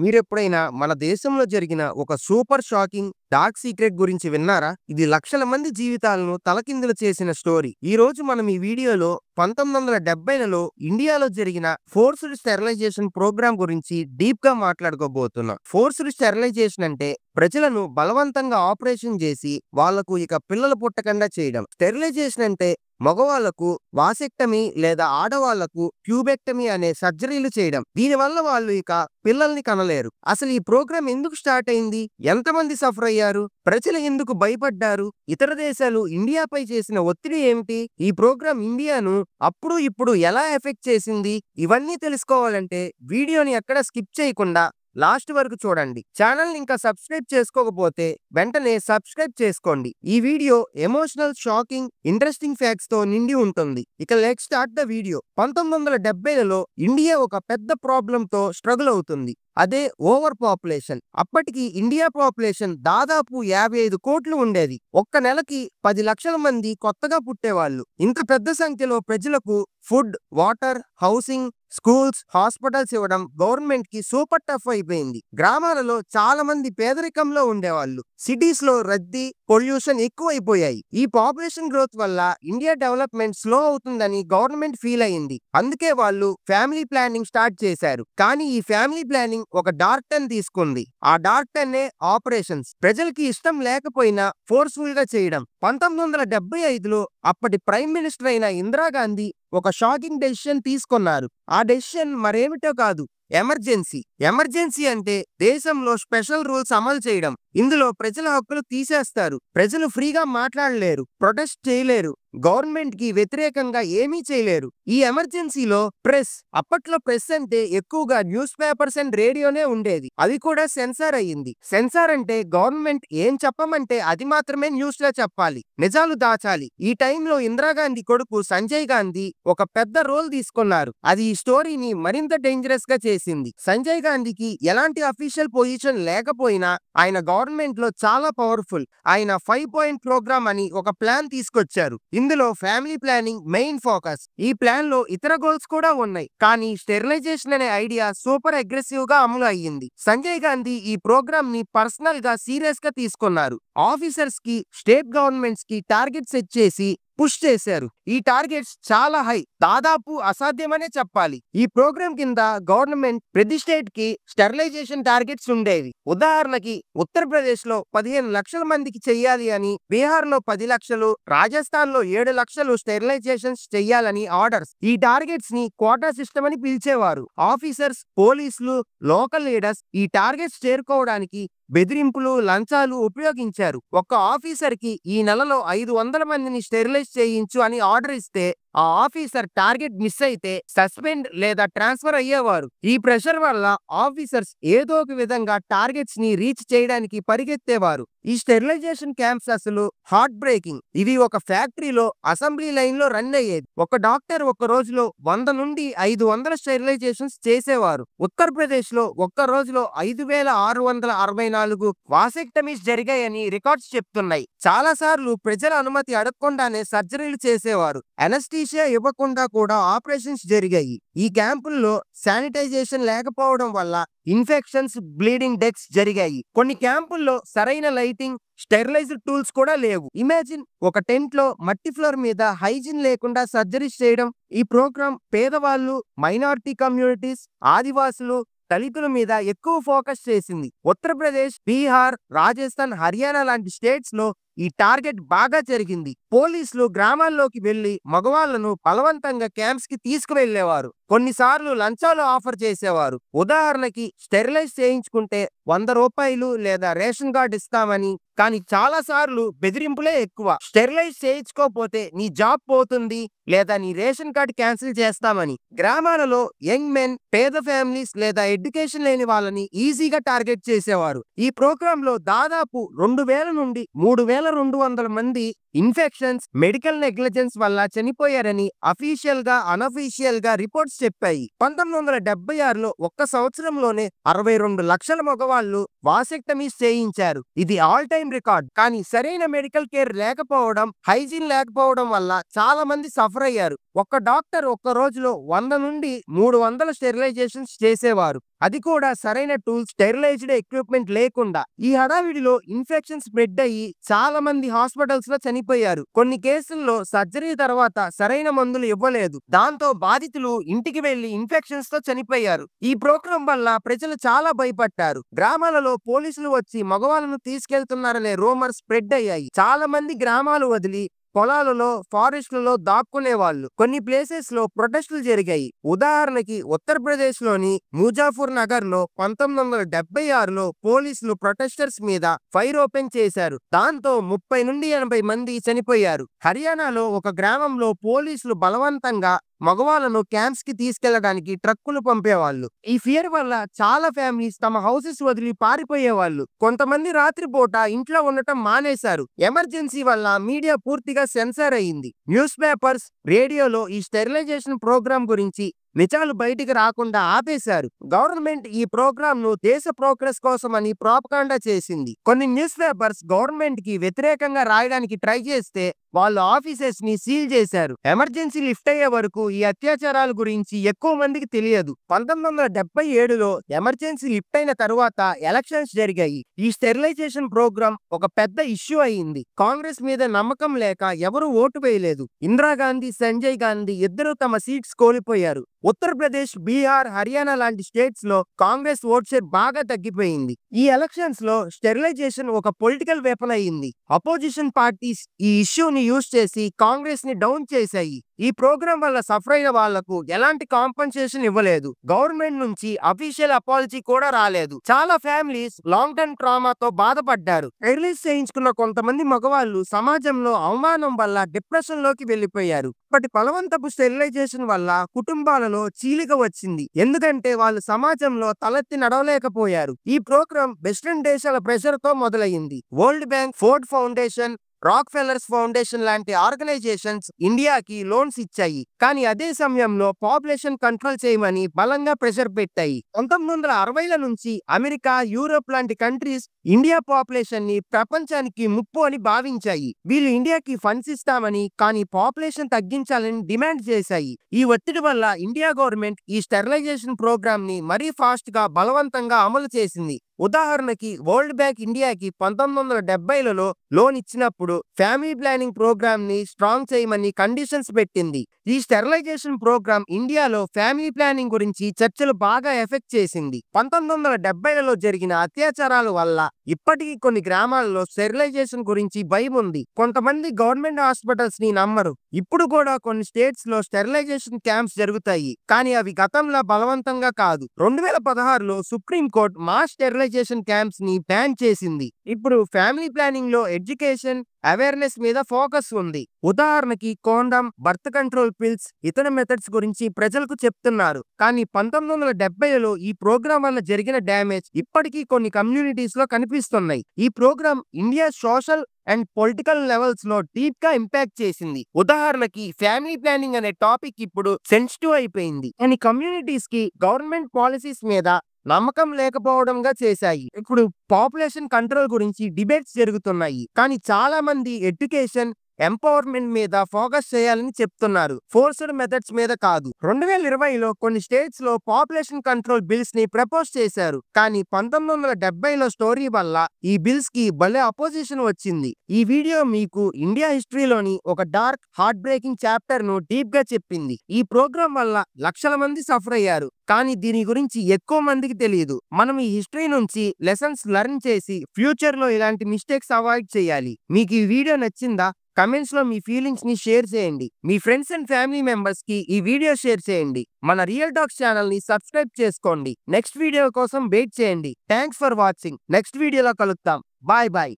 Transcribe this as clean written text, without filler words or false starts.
మీరెప్పుడైనా మన దేశంలో జరిగిన ఒక సూపర్ షాకింగ్ డార్క్ సీక్రెట్ గురించి విన్నారా? ఇది లక్షల మంది జీవితాలను తలకిందులు చేసిన స్టోరీ. ఈ రోజు మనం ఈ వీడియోలో 1970లలో ఇండియాలో జరిగిన ఫోర్స్డ్ స్టెరిలైజేషన్ ప్రోగ్రామ్ గురించి డీప్ గా మాట్లాడుకోబోతున్నాం. ఫోర్స్డ్ స్టెరిలైజేషన్ అంటే ప్రజలను బలవంతంగా ఆపరేషన్ చేసి వాళ్లకు ఇక పిల్లలు పుట్టకుండా చేయడం. స్టెరిలైజేషన్ అంటే మగవాళ్లకు వాసెక్టమీ లేదా ఆడవాళ్లకు ట్యూబెక్టమీ అనే సర్జరీలు చేయడం. దీనివల్ల వాళ్ళు ఇక పిల్లల్ని కనలేరు. అసలు ఈ ప్రోగ్రామ్ ఎందుకు స్టార్ట్ అయింది? ఎంతమంది సఫర్ అయ్యారు? ప్రజలు ఎందుకు భయపడ్డారు? ఇతర దేశాలు ఇండియాపై చేసిన ఒత్తిడి ఏమిటి? ఈ ప్రోగ్రామ్ ఇండియాను అప్పుడు ఇప్పుడు ఎలా ఎఫెక్ట్ చేసింది? ఇవన్నీ తెలుసుకోవాలంటే వీడియోని ఎక్కడ స్కిప్ చేయకుండా లాస్ట్ వరకు చూడండి. ఛానల్ ఇంకా సబ్స్క్రైబ్ చేసుకోకపోతే వెంటనే సబ్స్క్రైబ్ చేసుకోండి. ఈ video emotional, shocking, interesting facts తో నిండి ఉంటుంది. ఇక లెట్స్ స్టార్ట్ ద వీడియో. 1970లలో ఇండియా ఒక పెద్ద ప్రాబ్లం తో స్ట్రగుల్ అవుతుంది. అదే ఓవర్ పాపులేషన్. అప్పటికి ఇండియా పాపులేషన్ దాదాపు 55 కోట్లు ఉండేది. ఒక్క నెలకి 10 లక్షల మంది కొత్తగా పుట్టేవాళ్ళు. ఇంత పెద్ద సంఖ్యలో ప్రజలకు food, water, housing, schools, hospitals ఇవ్వడం గవర్నమెంట్ కి సూపర్ టఫ్ అయిపోయింది. గ్రామాలలో చాలా మంది పేదరికంలో ఉండేవాళ్ళు. సిటీస్ లో రద్దీ, పొల్యూషన్ ఎక్కువైపోయాయి. ఈ పాపులేషన్ గ్రోత్ వల్ల ఇండియా డెవలప్మెంట్ స్లో అవుతుందని గవర్నమెంట్ ఫీల్ అయింది. అందుకే వాళ్ళు ఫ్యామిలీ ప్లానింగ్ స్టార్ట్ చేశారు. కానీ ఈ ఫ్యామిలీ ప్లానింగ్ ఒక డార్క్ టర్న్ తీసుకుంది. ఆ డార్క్ టర్న్ ఆపరేషన్స్. ప్రజలకి ఇష్టం లేకపోయినా ఫోర్స్ఫుల్ గా చేయడం. 1975లో అప్పటి ప్రైమ్ మినిస్టర్ అయిన ఇందిరాగాంధీ ఒక షాకింగ్ డెసిషన్ తీసుకున్నారు. ఆ డెసిషన్ మరేమిటో కాదు, ఎమర్జెన్సీ. ఎమర్జెన్సీ అంటే దేశంలో స్పెషల్ రూల్స్ అమలు చేయడం. ఇందులో ప్రజల హక్కులు తీసేస్తారు. ప్రజలు ఫ్రీగా మాట్లాడలేరు, ప్రొటెస్ట్ చేయలేరు, గవర్నమెంట్ కి వ్యతిరేకంగా ఏమీ చేయలేరు. ఈ ఎమర్జెన్సీలో ప్రెస్, అప్పట్లో ప్రెస్ అంటే ఎక్కువగా న్యూస్ పేపర్స్ అండ్ రేడియోనే ఉండేది. అది కూడా సెన్సార్ అయ్యింది. సెన్సార్ అంటే గవర్నమెంట్ ఏం చెప్పమంటే అది మాత్రమే న్యూస్ లో చెప్పాలి, నిజాలు దాచాలి. ఈ టైంలో ఇందిరాగాంధీ కొడుకు సంజయ్ గాంధీ ఒక పెద్ద రోల్ తీసుకున్నారు. అది ఈ స్టోరీని మరింత డేంజరస్ గా చేసింది. సంజయ్ గాంధీకి ఎలాంటి అఫీషియల్ పొజిషన్ లేకపోయినా ఆయన గవర్నమెంట్ లో చాలా పవర్ఫుల్. ఆయన 5 పాయింట్ ప్రోగ్రామ్ అని ఒక ప్లాన్ తీసుకొచ్చారు. ఇందులో ఫ్యామిలీ ప్లానింగ్ మెయిన్ ఫోకస్. ఈ ప్లాన్ లో ఇతర గోల్స్ కూడా ఉన్నాయి. కానీ స్టెరిలైజేషన్ అనే ఐడియా సూపర్ అగ్రెసివ్ గా అమలు అయ్యింది. సంజయ్ గాంధీ ఈ ప్రోగ్రామ్ ని పర్సనల్ గా సీరియస్ గా తీసుకున్నారు. ఆఫీసర్స్ కి, స్టేట్ గవర్నమెంట్స్ కి టార్గెట్ సెట్ చేసి పుష్ చేశారు. ఈ టార్గెట్స్ చాలా హై, దాదాపు అసాధ్యమనే చెప్పాలి. ఈ ప్రోగ్రామ్ కింద గవర్నమెంట్ ప్రతి స్టేట్ కి స్టెరిలైజేషన్ టార్గెట్స్ ఉండేవి. ఉదాహరణకి ఉత్తరప్రదేశ్ లో 15 లక్షల మందికి చెయ్యాలి అని, బీహార్ లో 10 లక్షలు, రాజస్థాన్ లో 7 లక్షలు స్టెరిలైజేషన్స్ చెయ్యాలని ఆర్డర్స్. ఈ టార్గెట్స్ ని క్వాటా సిస్టమ్ అని పిలిచేవారు. ఆఫీసర్స్, పోలీసులు, లోకల్ లీడర్స్ ఈ టార్గెట్స్ చేరుకోవడానికి బెదిరింపులు, లంచాలు ఉపయోగించారు. ఒక్క ఆఫీసర్ కి ఈ నెలలో 500 మందిని స్టెరిలైజ్ చేయించు అని ఆర్డర్ ఇస్తే ఆ ఆఫీసర్ టార్గెట్ మిస్ అయితే సస్పెండ్ లేదా ట్రాన్స్ఫర్ అయ్యేవారు. ఈ ప్రెషర్ వల్ల ఆఫీసర్స్ ఏదో ఒక విధంగా టార్గెట్స్ ని రీచ్ చేయడానికి పరిగెత్తేవారు. ఈ స్టెరిలైజేషన్ క్యాంప్స్ అసలు హార్ట్ బ్రేకింగ్. ఇవి ఒక ఫ్యాక్టరీలో అసెంబ్లీ లైన్ లో రన్ అయ్యేది. ఒక డాక్టర్ ఒక రోజులో 100 నుండి 500 స్టెరిలైజేషన్స్ చేసేవారు. ఉత్తరప్రదేశ్ లో ఒక్క రోజులో 5664 వాసెక్టమీస్ జరిగాయని రికార్డ్స్ చెప్తున్నాయి. చాలా సార్లు ప్రజల అనుమతి అడగకుండానే సర్జరీలు చేసేవారు. అనస్థీషియా ఇవ్వకుండా కూడా ఆపరేషన్స్ జరిగాయి. ఈ క్యాంపుల్లో శానిటైజేషన్ లేకపోవడం వల్ల ఇన్ఫెక్షన్స్, బ్లీడింగ్ డెత్స్ జరిగాయి. కొన్ని క్యాంపుల్లో సరైన లైటింగ్, స్టెరిలైజ్డ్ టూల్స్ కూడా లేవు. ఇమాజిన్, ఒక టెంట్ లో మట్టి ఫ్లోర్ మీద హైజీన్ లేకుండా సర్జరీస్ చేయడం. ఈ ప్రోగ్రామ్ పేదవాళ్ళు, మైనారిటీ కమ్యూనిటీస్, ఆదివాసులు, దళితుల మీద ఎక్కువ ఫోకస్ చేసింది. ఉత్తరప్రదేశ్, బీహార్, రాజస్థాన్, హర్యానా లాంటి స్టేట్స్ లో ఈ టార్గెట్ బాగా జరిగింది. పోలీసులు గ్రామాల్లోకి వెళ్లి మగవాళ్లను బలవంతంగా క్యాంప్స్ కి తీసుకువెళ్లేవారు. కొన్నిసార్లు లంచాలు ఆఫర్ చేసేవారు. ఉదాహరణకి స్టెరిలైజ్ చేయించుకుంటే 100 రూపాయలు లేదా రేషన్ కార్డు ఇస్తామని. కానీ చాలా సార్లు బెదిరింపులే ఎక్కువ. స్టెరిలైజ్ చేయించుకోకపోతే నీ జాబ్ పోతుంది లేదా నీ రేషన్ కార్డు క్యాన్సిల్ చేస్తామని. గ్రామాలలో యంగ్ మెన్, పేద ఫ్యామిలీస్ లేదా ఎడ్యుకేషన్ లేని వాళ్ళని ఈజీగా టార్గెట్ చేసేవారు. ఈ ప్రోగ్రామ్ లో దాదాపు 2000 నుండి 3000 1200 మంది ఇన్ఫెక్షన్స్, మెడికల్ నెగ్లిజెన్స్ వల్ల చనిపోయారని అఫీషియల్ గా అనఫీషియల్ గా రిపోర్ట్స్ చెప్పాయి. 1976లో ఒక్క సంవత్సరంలోనే 62 లక్షల మగవాళ్ళు వాసెక్టమీస్ చేయించారు. ఇది ఆల్ టైమ్ రికార్డ్. కానీ సరైన మెడికల్ కేర్ లేకపోవడం, హైజీన్ లేకపోవడం వల్ల చాలా మంది సఫర్ అయ్యారు. ఒక్క డాక్టర్ ఒక్క రోజులో 100 నుండి 300 స్టెరిలైజేషన్స్ చేసేవారు. అది కూడా సరైన టూల్స్, స్టెరిలైజ్డ్ ఎక్విప్మెంట్ లేకుండా. ఈ హడావిడిలో ఇన్ఫెక్షన్ స్ప్రెడ్ అయ్యి చాలా మంది హాస్పిటల్స్ లో చనిపోయారు. కొన్ని కేసుల్లో సర్జరీ తర్వాత సరైన మందులు ఇవ్వలేదు. దాంతో బాధితులు ఇంటికి వెళ్లి ఇన్ఫెక్షన్స్ తో చనిపోయారు. ఈ ప్రోగ్రాం వల్ల ప్రజలు చాలా భయపడ్డారు. గ్రామాలలో పోలీసులు వచ్చి మగవాళ్ళను తీసుకెళ్తున్నారనే రూమర్స్ స్ప్రెడ్ అయ్యాయి. చాలా మంది గ్రామాలు వదిలి పొలాలలో, ఫారెస్ట్లలో దాక్కునేవాళ్ళు. కొన్ని ప్లేసెస్ లో ప్రొటెస్టులు జరిగాయి. ఉదాహరణకి ఉత్తరప్రదేశ్ లోని ముజాఫర్ నగర్ లో 1976లో పోలీసులు ప్రొటెస్టర్స్ మీద ఫైర్ ఓపెన్ చేశారు. దాంతో 30 నుండి 80 మంది చనిపోయారు. హర్యానాలో ఒక గ్రామంలో పోలీసులు బలవంతంగా మగవాళ్ళను క్యాంప్స్ కి తీసుకెళ్లడానికి ట్రక్కులు పంపేవాళ్ళు. ఈ ఫియర్ వల్ల చాలా ఫ్యామిలీస్ తమ హౌసెస్ వదిలి పారిపోయేవాళ్ళు. కొంతమంది రాత్రిపూట ఇంట్లో ఉండటం మానేశారు. ఎమర్జెన్సీ వల్ల మీడియా పూర్తిగా సెన్సార్ అయింది. న్యూస్ పేపర్స్, రేడియోలో ఈ స్టెరిలైజేషన్ ప్రోగ్రాం గురించి నిజాలు బయటికి రాకుండా ఆపేశారు. గవర్నమెంట్ ఈ ప్రోగ్రామ్ ను దేశ ప్రోగ్రెస్ కోసమని ప్రాపగాండా చేసింది. కొన్ని న్యూస్ పేపర్స్ గవర్నమెంట్ కి వ్యతిరేకంగా రాయడానికి ట్రై చేస్తే వాళ్ళు ఆఫీసెస్ ని సీల్ చేశారు. ఎమర్జెన్సీ లిఫ్ట్ అయ్యే వరకు ఈ అత్యాచారాల గురించి ఎక్కువ మందికి తెలియదు. 1977లో ఎమర్జెన్సీ లిఫ్ట్ అయిన తరువాత ఎలక్షన్స్ జరిగాయి. ఈ స్టెరిలైజేషన్ ప్రోగ్రామ్ ఒక పెద్ద ఇష్యూ అయింది. కాంగ్రెస్ మీద నమ్మకం లేక ఎవరు ఓటు వేయలేదు. ఇందిరాగాంధీ, సంజయ్ గాంధీ ఇద్దరు తమ సీట్స్ కోల్పోయారు. ఉత్తరప్రదేశ్, బీహార్, హర్యానా లాంటి స్టేట్స్ లో కాంగ్రెస్ ఓట్ షేర్ బాగా తగ్గిపోయింది. ఈ ఎలక్షన్స్ లో స్టెరిలైజేషన్ ఒక పొలిటికల్ వెపన్ అయింది. అపోజిషన్ పార్టీస్ ఈ ఇష్యూని యూజ్ చేసి కాంగ్రెస్ ని డౌన్ చేశాయి. ఈ ప్రోగ్రాం వల్ల సఫర్ అయిన వాళ్లకు ఎలాంటి కాంపెన్సేషన్ ఇవ్వలేదు. గవర్నమెంట్ నుంచి అఫీషియల్ అపాలజీ కూడా రాలేదు. చాలా ఫ్యామిలీస్ లాంగ్ టర్మ్ ట్రామాతో బాధపడ్డారు. రిలీజ్ చేయించుకున్న కొంతమంది మగవాళ్ళు సమాజంలో అవమానం వల్ల డిప్రెషన్ లోకి వెళ్లిపోయారు. ఇప్పటి బలవంతపు స్టెరిలైజేషన్ వల్ల కుటుంబాలలో చీలిక వచ్చింది. ఎందుకంటే వాళ్ళు సమాజంలో తలెత్తి నడవలేకపోయారు. ఈ ప్రోగ్రాం వెస్ట్రన్ దేశాల ప్రెషర్ తో మొదలైంది. World Bank, Ford Foundation, Rockefellers foundation లాంటి ఆర్గనైజేషన్స్ ఇండియాకి లోన్స్ ఇచ్చాయి. కానీ అదే సమయంలో పాపులేషన్ కంట్రోల్ చేయమని బలంగా ప్రెషర్ పెట్టాయి. 1960ల నుంచి అమెరికా, యూరోప్ లాంటి కంట్రీస్ ఇండియా పాపులేషన్ ని ప్రపంచానికి ముప్పు అని భావించాయి. వీళ్ళు ఇండియాకి ఫండ్స్ ఇస్తామని, కానీ పాపులేషన్ తగ్గించాలని డిమాండ్ చేశాయి. ఈ ఒత్తిడి వల్ల ఇండియా గవర్నమెంట్ ఈ స్టెరిలైజేషన్ ప్రోగ్రామ్ ని మరీ ఫాస్ట్ గా బలవంతంగా అమలు చేసింది. ఉదాహరణకి వరల్డ్ బ్యాంక్ ఇండియాకి 1970లలో లోన్ ఇచ్చినప్పుడు ఫ్యామిలీ ప్లానింగ్ ప్రోగ్రామ్ ని స్ట్రాంగ్ చేయమని కండిషన్స్ పెట్టింది. ఈ స్టెరిలైజేషన్ ప్రోగ్రామ్ ఇండియాలో ఫ్యామిలీ ప్లానింగ్ గురించి చర్చలు బాగా ఎఫెక్ట్ చేసింది. 1970లలో జరిగిన అత్యాచారాల వల్ల ఇప్పటికీ కొన్ని గ్రామాల్లో స్టెరిలైజేషన్ గురించి భయం ఉంది. కొంతమంది గవర్నమెంట్ హాస్పిటల్స్ ని నమ్మరు. ఇప్పుడు కూడా కొన్ని స్టేట్స్ లో స్టెరిలైజేషన్ క్యాంప్స్ జరుగుతాయి. కానీ అవి గతంలో బలవంతంగా కాదు. 2016లో supreme court mass sterilisation camps ని బ్యాన్ చేసింది. ఇప్పుడు ఫ్యామిలీ ప్లానింగ్ లో ఎడ్యుకేషన్, అవేర్నెస్ మీద ఫోకస్ ఉంది. ఉదాహరణకి కోండమ్, బర్త్ కంట్రోల్ పిల్స్, ఇతర మెథడ్స్ గురించి ప్రజలకు చెప్తున్నారు. కానీ 1970లలో ఈ ప్రోగ్రాం వల్ల జరిగిన డ్యామేజ్ ఇప్పటికీ కొన్ని కమ్యూనిటీస్ లో కనిపిస్తున్నాయి. ఈ program India social and political levels లో డీప్ గా ఇంపాక్ట్ చేసింది. ఉదాహరణకి ఫ్యామిలీ ప్లానింగ్ అనే టాపిక్ ఇప్పుడు సెన్సిటివ్ అయిపోయింది. కానీ కమ్యూనిటీస్ కి గవర్నమెంట్ పాలసీస్ మీద నమ్మకం లేకపోవడంగా చేశాయి. ఇప్పుడు పాపులేషన్ కంట్రోల్ గురించి డిబేట్స్ జరుగుతున్నాయి. కానీ చాలా మంది ఎడ్యుకేషన్, ఎంపవర్మెంట్ మీద ఫోకస్ చేయాలని చెప్తున్నారు, ఫోర్స్డ్ మెథడ్స్ మీద కాదు. 2020లో కొన్ని స్టేట్స్ లో పాపులేషన్ కంట్రోల్ బిల్స్ ని ప్రపోజ్ చేశారు. కానీ 1970లో స్టోరీ వల్ల ఈ బిల్స్ కి భలే అపోజిషన్ వచ్చింది. ఈ వీడియో మీకు ఇండియా హిస్టరీలోని ఒక డార్క్, హార్ట్ బ్రేకింగ్ చాప్టర్ ను డీప్ గా చెప్పింది. ఈ ప్రోగ్రాం వల్ల లక్షల మంది సఫర్ అయ్యారు. కానీ దీని గురించి ఎక్కువ మందికి తెలియదు. మనం ఈ హిస్టరీ నుంచి లెసన్స్ లెర్న్ చేసి ఫ్యూచర్ లో ఇలాంటి మిస్టేక్స్ అవాయిడ్ చేయాలి. మీకు ఈ వీడియో నచ్చిందా? కమెంట్స్ లో మీ ఫీలింగ్స్ ని షేర్ చేయండి. మీ ఫ్రెండ్స్ అండ్ ఫ్యామిలీ మెంబర్స్ కి ఈ వీడియో షేర్ చేయండి. మన రియల్ టాక్స్ ఛానల్ ని సబ్స్క్రైబ్ చేసుకోండి. నెక్స్ట్ వీడియో కోసం వెయిట్ చేయండి. Thanks for watching. నెక్స్ట్ వీడియోలో కలుద్దాం. Bye bye.